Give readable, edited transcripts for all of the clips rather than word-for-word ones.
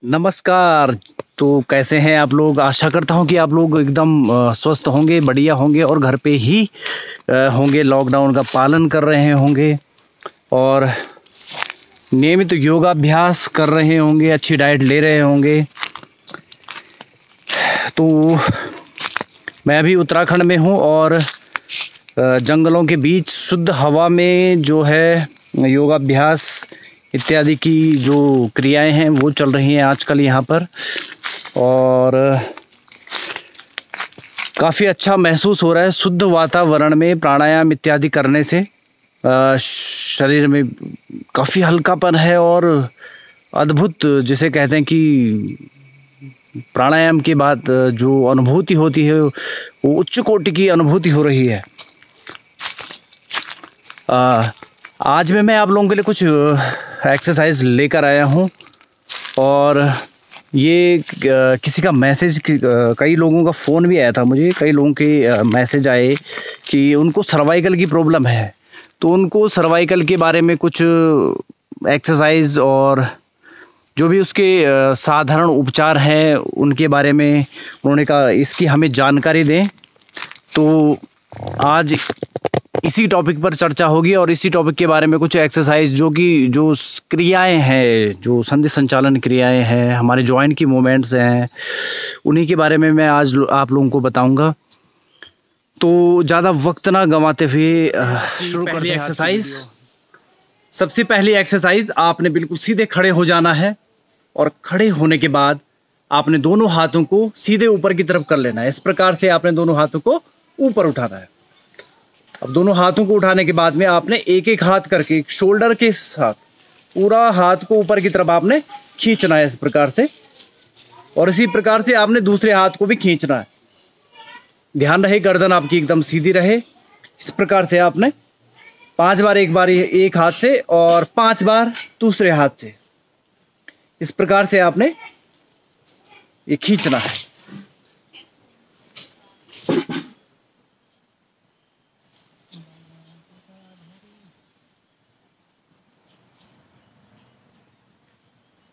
नमस्कार। तो कैसे हैं आप लोग? आशा करता हूं कि आप लोग एकदम स्वस्थ होंगे, बढ़िया होंगे और घर पे ही होंगे, लॉकडाउन का पालन कर रहे होंगे और नियमित योगाभ्यास कर रहे होंगे, अच्छी डाइट ले रहे होंगे। तो मैं अभी उत्तराखंड में हूं और जंगलों के बीच शुद्ध हवा में जो है योगाभ्यास इत्यादि की जो क्रियाएं हैं वो चल रही हैं आजकल यहाँ पर। और काफ़ी अच्छा महसूस हो रहा है शुद्ध वातावरण में प्राणायाम इत्यादि करने से। शरीर में काफ़ी हल्कापन है और अद्भुत, जिसे कहते हैं कि प्राणायाम के बाद जो अनुभूति होती है वो उच्च कोटि की अनुभूति हो रही है। आज मैं आप लोगों के लिए कुछ एक्सरसाइज लेकर आया हूँ और ये किसी का मैसेज, कई लोगों का फ़ोन भी आया था मुझे, कई लोगों के मैसेज आए कि उनको सर्वाइकल की प्रॉब्लम है। तो उनको सर्वाइकल के बारे में कुछ एक्सरसाइज और जो भी उसके साधारण उपचार हैं उनके बारे में उन्होंने कहा इसकी हमें जानकारी दें। तो आज इसी टॉपिक पर चर्चा होगी और इसी टॉपिक के बारे में कुछ एक्सरसाइज जो क्रियाएं हैं, जो संधि संचालन क्रियाएं हैं, हमारे जॉइंट की मूवमेंट्स हैं, उन्हीं के बारे में मैं आज आप लोगों को बताऊंगा। तो ज़्यादा वक्त ना गंवाते हुए शुरू करते हैं एक्सरसाइज। सबसे पहली एक्सरसाइज, आपने बिल्कुल सीधे खड़े हो जाना है और खड़े होने के बाद आपने दोनों हाथों को सीधे ऊपर की तरफ कर लेना है। इस प्रकार से आपने दोनों हाथों को ऊपर उठाना है। अब दोनों हाथों को उठाने के बाद में आपने एक एक हाथ करके शोल्डर के साथ पूरा हाथ को ऊपर की तरफ आपने खींचना है इस प्रकार से, और इसी प्रकार से आपने दूसरे हाथ को भी खींचना है। ध्यान रहे गर्दन आपकी एकदम सीधी रहे। इस प्रकार से आपने 5 बार, एक बार एक हाथ से और 5 बार दूसरे हाथ से, इस प्रकार से आपने ये खींचना है।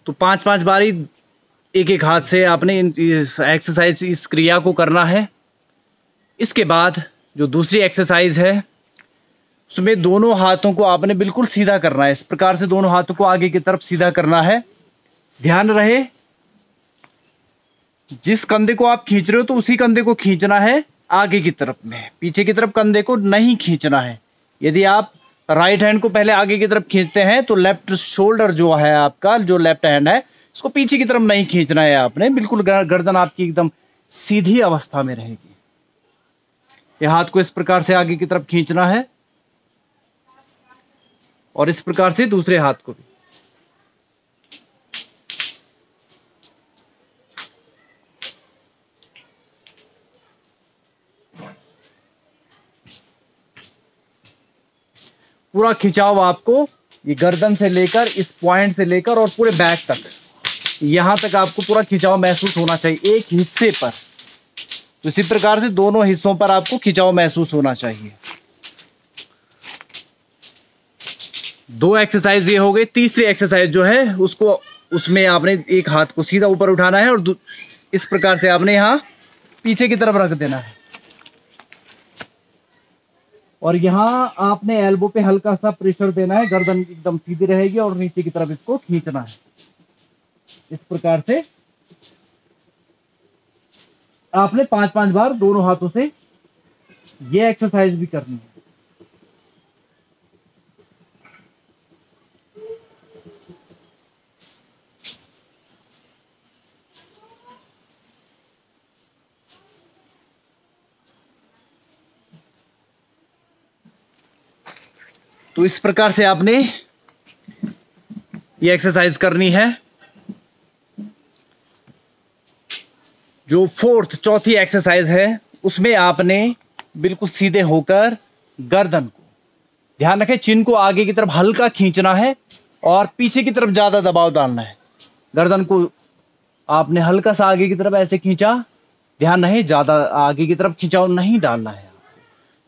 तो 5-5 बारी एक एक हाथ से आपने इस एक्सरसाइज, इस क्रिया को करना है। इसके बाद जो दूसरी एक्सरसाइज है उसमें दोनों हाथों को आपने बिल्कुल सीधा करना है। इस प्रकार से दोनों हाथों को आगे की तरफ सीधा करना है। ध्यान रहे जिस कंधे को आप खींच रहे हो तो उसी कंधे को खींचना है आगे की तरफ में, पीछे की तरफ कंधे को नहीं खींचना है। यदि आप राइट हैंड को पहले आगे की तरफ खींचते हैं तो लेफ्ट शोल्डर जो है आपका, जो लेफ्ट हैंड है, इसको पीछे की तरफ नहीं खींचना है आपने। बिल्कुल गर्दन आपकी एकदम सीधी अवस्था में रहेगी। ये हाथ को इस प्रकार से आगे की तरफ खींचना है और इस प्रकार से दूसरे हाथ को भी। पूरा खिंचाव आपको ये गर्दन से लेकर, इस पॉइंट से लेकर और पूरे बैक तक, यहां तक आपको पूरा खिंचाव महसूस होना चाहिए एक हिस्से पर। तो इसी प्रकार से दोनों हिस्सों पर आपको खिंचाव महसूस होना चाहिए। 2 एक्सरसाइज ये हो गई। तीसरी एक्सरसाइज जो है उसमें आपने एक हाथ को सीधा ऊपर उठाना है और इस प्रकार से आपने यहां पीछे की तरफ रख देना है और यहाँ आपने एल्बो पे हल्का सा प्रेशर देना है। गर्दन एकदम सीधी रहेगी और नीचे की तरफ इसको खींचना है। इस प्रकार से आपने 5-5 बार दोनों हाथों से ये एक्सरसाइज भी करनी है। तो इस प्रकार से आपने ये एक्सरसाइज करनी है। जो चौथी एक्सरसाइज है उसमें आपने बिल्कुल सीधे होकर गर्दन को, ध्यान रखें, चिन को आगे की तरफ हल्का खींचना है और पीछे की तरफ ज्यादा दबाव डालना है। गर्दन को आपने हल्का सा आगे की तरफ ऐसे खींचा। ध्यान रहे ज्यादा आगे की तरफ खिंचाव नहीं डालना है।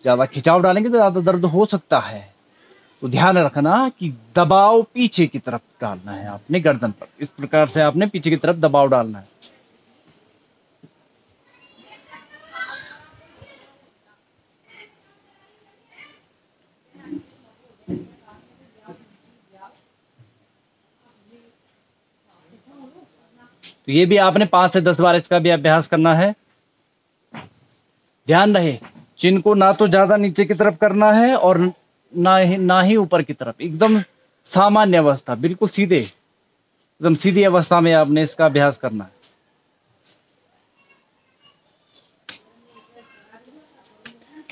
ज्यादा खिंचाव डालेंगे तो ज्यादा दर्द हो सकता है। तो ध्यान रखना कि दबाव पीछे की तरफ डालना है आपने गर्दन पर। इस प्रकार से आपने पीछे की तरफ दबाव डालना है। तो ये भी आपने 5 से 10 बार इसका भी अभ्यास करना है। ध्यान रहे, चिन को ना तो ज्यादा नीचे की तरफ करना है और ना ही ऊपर की तरफ, एकदम सामान्य अवस्था, बिल्कुल सीधे, एकदम सीधी अवस्था में आपने इसका अभ्यास करना है।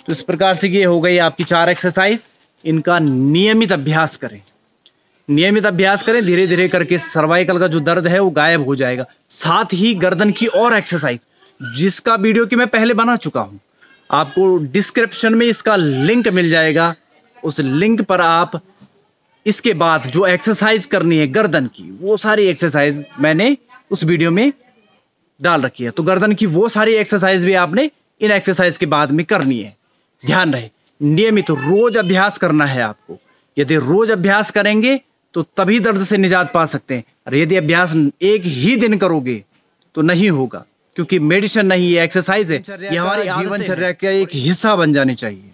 तो इस प्रकार से ये हो गई आपकी 4 एक्सरसाइज। इनका नियमित अभ्यास करें, नियमित अभ्यास करें, धीरे धीरे करके सर्वाइकल का जो दर्द है वो गायब हो जाएगा। साथ ही गर्दन की और एक्सरसाइज जिसका वीडियो की मैं पहले बना चुका हूं, आपको डिस्क्रिप्शन में इसका लिंक मिल जाएगा। उस लिंक पर आप इसके बाद जो एक्सरसाइज करनी है गर्दन की, वो सारी एक्सरसाइज मैंने उस वीडियो में डाल रखी है। तो गर्दन की वो सारी एक्सरसाइज भी आपने इन एक्सरसाइज के बाद में करनी है। ध्यान रहे, नियमित रोज अभ्यास करना है आपको। यदि रोज अभ्यास करेंगे तो तभी दर्द से निजात पा सकते हैं। और यदि अभ्यास एक ही दिन करोगे तो नहीं होगा, क्योंकि मेडिसिन नहीं, ये एक्सरसाइज है, ये हमारी जीवनचर्या का एक हिस्सा बन जानी चाहिए।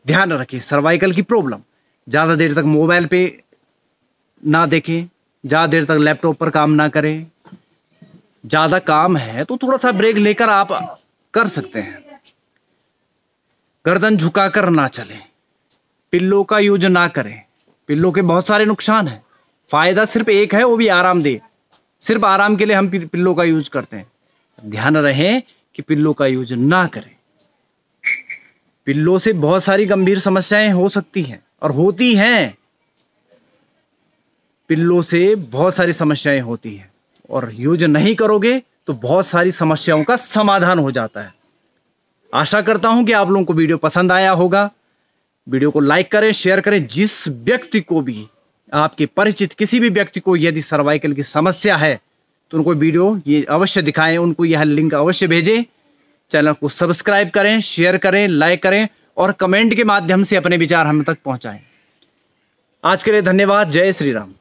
ध्यान रखिए, सर्वाइकल की प्रॉब्लम, ज्यादा देर तक मोबाइल पे ना देखें, ज्यादा देर तक लैपटॉप पर काम ना करें। ज्यादा काम है तो थोड़ा सा ब्रेक लेकर आप कर सकते हैं। गर्दन झुकाकर ना चलें, पिल्लो का यूज ना करें। पिल्लो के बहुत सारे नुकसान हैं, फायदा सिर्फ एक है, वो भी आरामदेह। सिर्फ आराम के लिए हम पिल्लो का यूज करते हैं। ध्यान रहे कि पिल्लो का यूज ना करें। पिल्लो से बहुत सारी गंभीर समस्याएं हो सकती हैं और होती हैं। पिल्लो से बहुत सारी समस्याएं होती हैं और यूज नहीं करोगे तो बहुत सारी समस्याओं का समाधान हो जाता है। आशा करता हूं कि आप लोगों को वीडियो पसंद आया होगा। वीडियो को लाइक करें, शेयर करें। जिस व्यक्ति को भी, आपके परिचित किसी भी व्यक्ति को यदि सर्वाइकल की समस्या है तो उनको वीडियो ये अवश्य दिखाएं, उनको यह लिंक अवश्य भेजें। चैनल को सब्सक्राइब करें, शेयर करें, लाइक करें और कमेंट के माध्यम से अपने विचार हम तक पहुंचाएं। आज के लिए धन्यवाद। जय श्री राम।